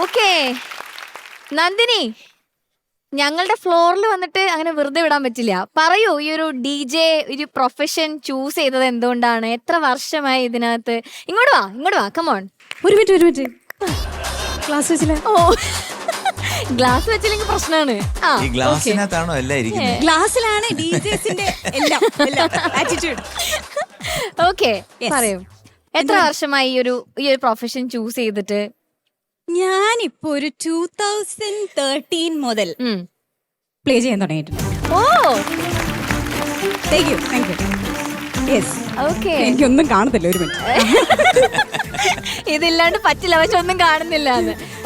Okay Nandini, ഞങ്ങളുടെ ഫ്ലോറിൽ വന്നിട്ട് അങ്ങനെ വെറുതെ വിടാൻ പറ്റില്ല. പറയൂ, ഈ ഒരു DJ ഒരു പ്രൊഫഷൻ ചൂസ് ചെയ്തത് എന്തുകൊണ്ടാണ്? എത്ര വർഷമായി ഇതിനകത്ത്? ഇങ്ങോട്ട് വാ കമോൺ. ഒരു മിനിറ്റ് ക്ലാസ് വെച്ചില്ല. ഓ ഗ്ലാസ് വെച്ചില്ലെങ്കിൽ പ്രശ്നമാണ്. ഈ ഗ്ലാസിനകത്താണോ എല്ലാം ഇരിക്കുന്നത്? ഗ്ലാസ്സിലാണ് DJസിന്റെ എല്ലാം ആറ്റിറ്റ്യൂഡ്. ഓക്കെ, പറയൂ, എത്ര വർഷമായി ഈ ഒരു പ്രൊഫഷൻ ചൂസ് ചെയ്തിട്ട്? ഞാനിപ്പോ ഒരു 2013 മുതൽ പ്ലേ ചെയ്യാൻ തുടങ്ങിയിട്ടുണ്ട്. ഓ താങ്ക് യു. യെസ്. ഓക്കെ, എനിക്കൊന്നും കാണത്തില്ല, ഒരു മിനിറ്റ്. ഇതില്ലാണ്ട് പറ്റില്ല, പക്ഷെ ഒന്നും കാണുന്നില്ല.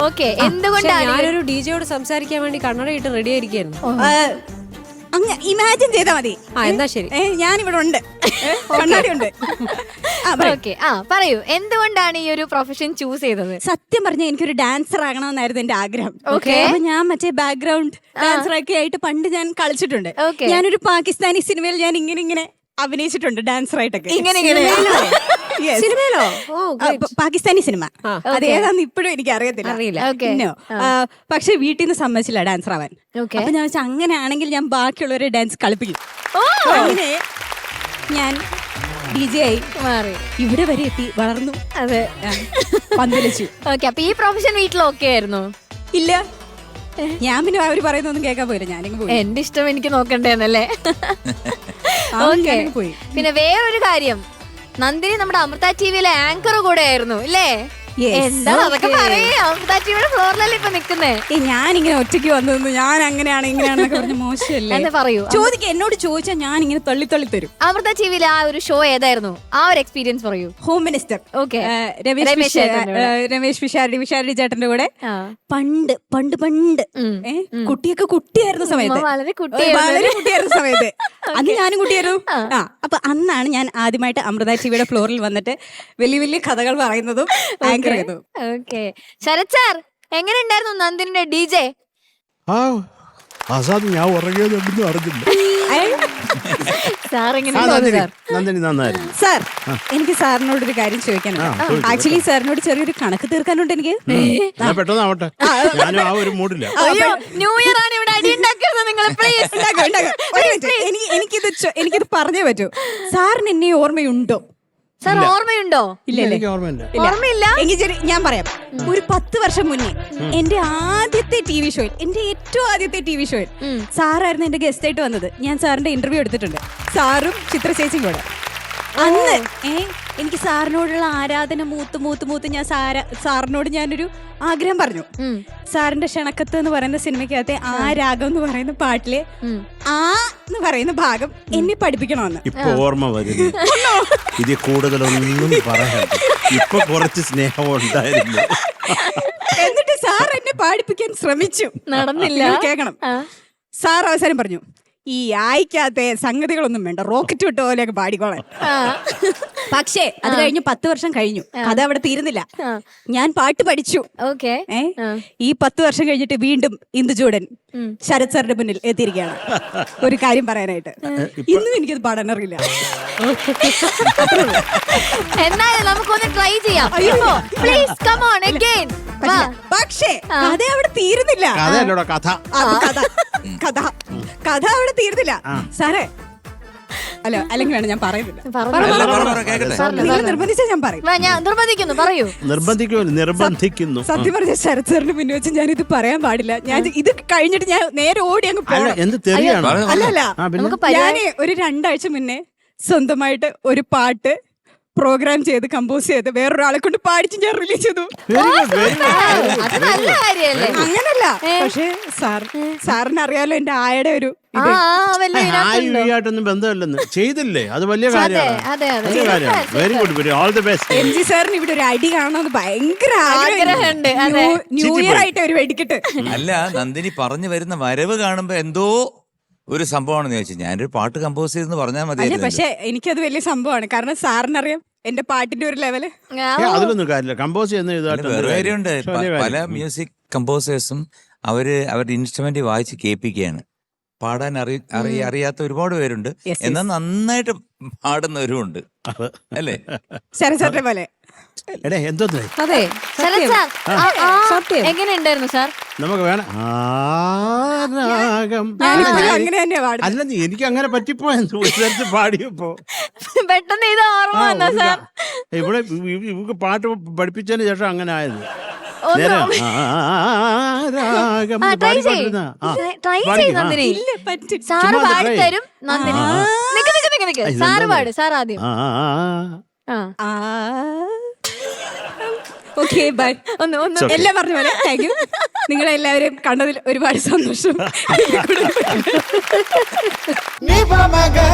ഓക്കെ, എന്തുകൊണ്ടാണ്? ഞാനൊരു DJയോട് സംസാരിക്കാൻ വേണ്ടി കണ്ണട ഇട്ട് റെഡി ആയിരിക്കായിരുന്നു. അങ്ങ് ഇമാജിൻ ചെയ്താ മതി. എന്നാ ശരി, ഞാനിവിടെ ഉണ്ട്, കണ്ണാടി ഉണ്ട്. ഓക്കെ, പറയൂ, എന്തുകൊണ്ടാണ് ഈ ഒരു പ്രൊഫഷൻ ചൂസ് ചെയ്തത്? സത്യം പറഞ്ഞ എനിക്കൊരു ഡാൻസർ ആകണമെന്നായിരുന്നു എന്റെ ആഗ്രഹം. Okay. അപ്പൊ ഞാൻ മറ്റേ ബാക്ക്ഗ്രൗണ്ട് ഡാൻസർ ഒക്കെ ആയിട്ട് പണ്ട് ഞാൻ കളിച്ചിട്ടുണ്ട്. Okay. ഞാനൊരു പാകിസ്ഥാനി സിനിമയിൽ ഞാൻ ഇങ്ങനെ അഭിനയിച്ചിട്ടുണ്ട്, ഡാൻസർ ആയിട്ടൊക്കെ. Yes. സിനിമയിലോ? പാകിസ്ഥാനി സിനിമ. അതേതാന്ന് ഇപ്പോഴും എനിക്ക് അറിയത്തില്ല. Okay. പക്ഷെ വീട്ടിൽ നിന്ന് സമ്മതിച്ചില്ല ഡാൻസർ ആവാൻ. Okay. അപ്പൊ ഞാൻ വെച്ചാൽ അങ്ങനെയാണെങ്കിൽ ഞാൻ ബാക്കിയുള്ളവരെ ഡാൻസ് കളിപ്പിക്കും. അങ്ങനെ ഞാൻ DJ ആയി മാറി ഇവിടെ വരെ എത്തി, വളർന്നു, അതെ, പന്തലിച്ചു. ഓക്കെ. അപ്പൊ ഈ പ്രൊഫഷൻ വീട്ടിൽ ഓക്കെ ആയിരുന്നു? ഇല്ല, ഞാൻ പിന്നെ അവര് പറയുന്നൊന്നും കേൾക്കാൻ പോയില്ല, ഞാനിങ്ങ് പോയി. എന്റെ ഇഷ്ടം എനിക്ക് നോക്കണ്ടേന്നല്ലേ? ഓക്കെ. പോയി. പിന്നെ വേറൊരു കാര്യം, നന്ദിനി നമ്മുടെ അമൃത TVയിലെ ആങ്കർ കൂടെ ആയിരുന്നു അല്ലേ? എന്താ അതൊക്കെ പറയേ, അമൃത TVയുടെ ഫ്ലോറിലല്ലേ ഇപ്പൊ നിക്കുന്നേ? ഞാനിങ്ങനെ ഒറ്റയ്ക്ക് വന്നു, ഞാൻ അങ്ങനെയാണ് ഇങ്ങനെയാണെന്നൊക്കെ പറഞ്ഞ മോശമല്ലേ? എന്ന് പറയൂ. എന്നോട് ചോദിച്ചാൽ ഞാൻ ഇങ്ങനെ തള്ളി തരും. അമൃത TVയിലെ ആ ഒരു ഷോ ഏതായിരുന്നു? ആ ഒരു എക്സ്പീരിയൻസ് പറയൂ. Home minister. ഓക്കെ, രമേശ് വിശാരടി ചേട്ടന്റെ കൂടെ പണ്ട് കുട്ടിയൊക്കെ കുട്ടിയായിരുന്ന സമയത്ത്, വളരെ വളരെ കുട്ടിയായിരുന്ന സമയത്ത്, അന്ന് ഞാനും കുട്ടിയായിരുന്നു. അപ്പൊ അന്നാണ് ഞാൻ ആദ്യമായിട്ട് അമൃത TVയുടെ ഫ്ലോറിൽ വന്നിട്ട് വലിയ വലിയ കഥകൾ പറയുന്നതും ആങ്കർ ചെയ്തതും. ഓക്കെ, ശരത് സാർ, എങ്ങനെ ഉണ്ടായിരുന്നു നന്ദിനിയുടെ DJ? ഞാൻ ഉറങ്ങിയതൊന്നും അറിഞ്ഞില്ല. സാർ എങ്ങനെ? നന്ദിനി നന്നായിരുന്നു. സാർ, എനിക്ക് സാറിനോടൊരു കാര്യം ചോദിക്കാനുണ്ട്. ആക്ച്വലി സാറിനോട് ചെറിയൊരു കണക്ക് തീർക്കാനുണ്ട് എനിക്ക്. പെട്ടെന്നാവട്ടെ, ഞാനും ആ ഒരു മൂഡില്ല. അയ്യോ, ന്യൂ ഇയർ ആണ്, ഇവിടെ അടി ഉണ്ടാക്കരുത് നിങ്ങൾ പ്ലീസ്. എനിക്കിത് പറഞ്ഞേ പറ്റൂ. സാറിന് എന്നെ ഓർമ്മയുണ്ടോ? സാർ ഓർമ്മയുണ്ടോ? എനിക്ക് ഓർമ്മയില്ല. ഓർമ്മയില്ല? എങ്കിൽ ഞാൻ പറയാം. ഒരു 10 വർഷം മുന്നേ എന്റെ ആദ്യത്തെ TV ഷോയിൽ, എന്റെ ഏറ്റവും ആദ്യത്തെ TV ഷോയിൽ സാറായിരുന്നു എന്റെ ഗസ്റ്റ് ആയിട്ട് വന്നത്. ഞാൻ സാറിന്റെ ഇന്റർവ്യൂ എടുത്തിട്ടുണ്ട്, സാറും ചിത്ര ചേച്ചിയും കൂടെ. അന്ന് എനിക്ക് സാറിനോടുള്ള ആരാധന മൂത്ത് ഞാൻ സാറിനോട് ഞാനൊരു ആഗ്രഹം പറഞ്ഞു. സാറിന്റെ ക്ഷണക്കത്ത് എന്ന് പറയുന്ന സിനിമയ്ക്കകത്തെ ആ രാഗം എന്ന് പറയുന്ന പാട്ടിലെ ആ എന്ന് പറയുന്ന ഭാഗം എന്നെ പഠിപ്പിക്കണമെന്ന്. ഇപ്പൊ ഓർമ്മ വരുന്നു. ഇതിൽ കൂടുതലൊന്നും പറയാം. ഇപ്പൊ കുറച്ച് സ്നേഹം ഉണ്ടായിരുന്നു. എന്നിട്ട് സാർ എന്നെ പാടിപ്പിക്കാൻ ശ്രമിച്ചു, നടന്നില്ല. കേൾക്കണം. സാർ അവസാനം പറഞ്ഞു, ഈ ആയിക്കാത്ത സംഗതികളൊന്നും വേണ്ട, റോക്കറ്റ് വിട്ട പോലെയൊക്കെ പാടിക്കോളാൻ. പക്ഷേ അത് കഴിഞ്ഞ് 10 വർഷം കഴിഞ്ഞു, അതവിടെ തീരുന്നില്ല. ഞാൻ പാട്ട് പഠിച്ചു. ഓക്കെ, ഈ 10 വർഷം കഴിഞ്ഞിട്ട് വീണ്ടും ഇന്ദുചൂടൻ ശരത് സാറിന്റെ മുന്നിൽ എത്തിയിരിക്കുകയാണ് ഒരു കാര്യം പറയാനായിട്ട്. ഇന്നും എനിക്കത് പാടാനറിയില്ല. എന്നാലും നമുക്കൊന്ന് ട്രൈ ചെയ്യാം. Please come on again. പക്ഷേ കഥ അവിടെ തീരുന്നില്ല. കഥ അവിടെ തീരുന്നില്ല സാറേ. അല്ല, അല്ലെങ്കിൽ വേണം, ഞാൻ പറയുന്നില്ല. നിർബന്ധിച്ചാ ഞാൻ പറയും. ഞാൻ നിർബന്ധിക്കുന്നു, പറയൂ. നിർബന്ധിക്കുന്നു. സത്യം പറഞ്ഞ ശരത് സാറിന്റെ മുന്നിൽ വെച്ച് ഞാൻ ഇത് പറയാൻ പാടില്ല. ഞാൻ ഇത് കഴിഞ്ഞിട്ട് ഞാൻ നേരെ ഓടി അങ്ങ് പോകണം. അല്ലല്ല, ഞാന് ഒരു 2 ആഴ്ച മുന്നേ സ്വന്തമായിട്ട് ഒരു പാട്ട് പ്രോഗ്രാം ചെയ്ത് കമ്പോസ് ചെയ്ത് വേറൊരാളെ കൊണ്ട് പാടിച്ച് ഞാൻ റിലീസ് ചെയ്തു. അങ്ങനല്ല, പക്ഷെ സാറിന് അറിയാലോ എന്റെ ആയുടെ ഒരു ആയിട്ടൊന്നും ബന്ധമില്ലെന്ന് ചെയ്തില്ലേ, അത് വലിയ കാര്യമാണ്. Very good, very all the best. MG സാറിന് ഇവിടെ ഒരു അടി കാണണമെന്ന് ഭയങ്കര ആഗ്രഹമുണ്ട്. ന്യൂ ഇയർ ആയിട്ട് ഒരു വെടിക്കെട്ട്. അല്ല, നന്ദിനി പറഞ്ഞു വരുന്ന വരവ് കാണുമ്പോ എന്തോ ഒരു സംഭവമാണെന്ന് ചോദിച്ചു. ഞാനൊരു പാട്ട് കമ്പോസ് ചെയ്തെന്ന് പറഞ്ഞാൽ മതി. പക്ഷെ എനിക്കത് വലിയ സംഭവമാണ്, കാരണം സാറിനറിയാം എന്റെ പാട്ടിന്റെ ഒരു ലെവല്. അതിലൊന്നും കാര്യമില്ല, കമ്പോസ് ചെയ്യുന്നുണ്ട്. പല മ്യൂസിക് കമ്പോസേഴ്സും അവരുടെ ഇൻസ്ട്രുമെന്റ് വായിച്ച് കേൾപ്പിക്കുകയാണ്. പാടാൻ അറിയാത്ത ഒരുപാട് പേരുണ്ട്, എന്നാൽ നന്നായിട്ട് പാടുന്നവരും ഉണ്ട്, അല്ലേ? ശരത് പോലെ എടേ എന്തോന്ന് അതെ ശരത് സത്യം. സാർ സത്യം. എങ്ങനെ ഉണ്ടായിരുന്നു സാർ? നമുക്ക് വേണം രാഗം അങ്ങനെ തന്നെയാ പാടുന്നത്. അല്ല എനിക്ക് അങ്ങനെ പറ്റിപ്പോ പാടിയപ്പോ പെട്ടെന്ന് ഇത് ഓർമ്മ വന്നോ സാർ? ഇവിടെ ഇവക്ക് പാട്ട് പഠിപ്പിച്ചതിന് ശേഷം അങ്ങനെ ആയത്. ഒന്ന് നേരെ ആ, രാഗം try പാടി ചെയ്യ്. പാടുന്ന. ആ, ട്രൈ പാടിക്ക്. ചെയ്ത് നന്ദിനി. ഇല്ല, പറ്റും. സാറ് ചുമ്മാ try. പാടിത്തരും നന്ദിനി. നിക്ക് നിക്ക് നിക്ക് നിക്ക്. ഇതെന്താ സാറ് ഇത്? പാട്, സാർ ആദ്യം. ആ. Okay bye. ഒന്ന് ഒന്ന് It's okay. എല്ലാം പറഞ്ഞ പോലെ താങ്ക് യു. നിങ്ങളെല്ലാവരും കണ്ടതിൽ ഒരുപാട് സന്തോഷം. Ni pa maga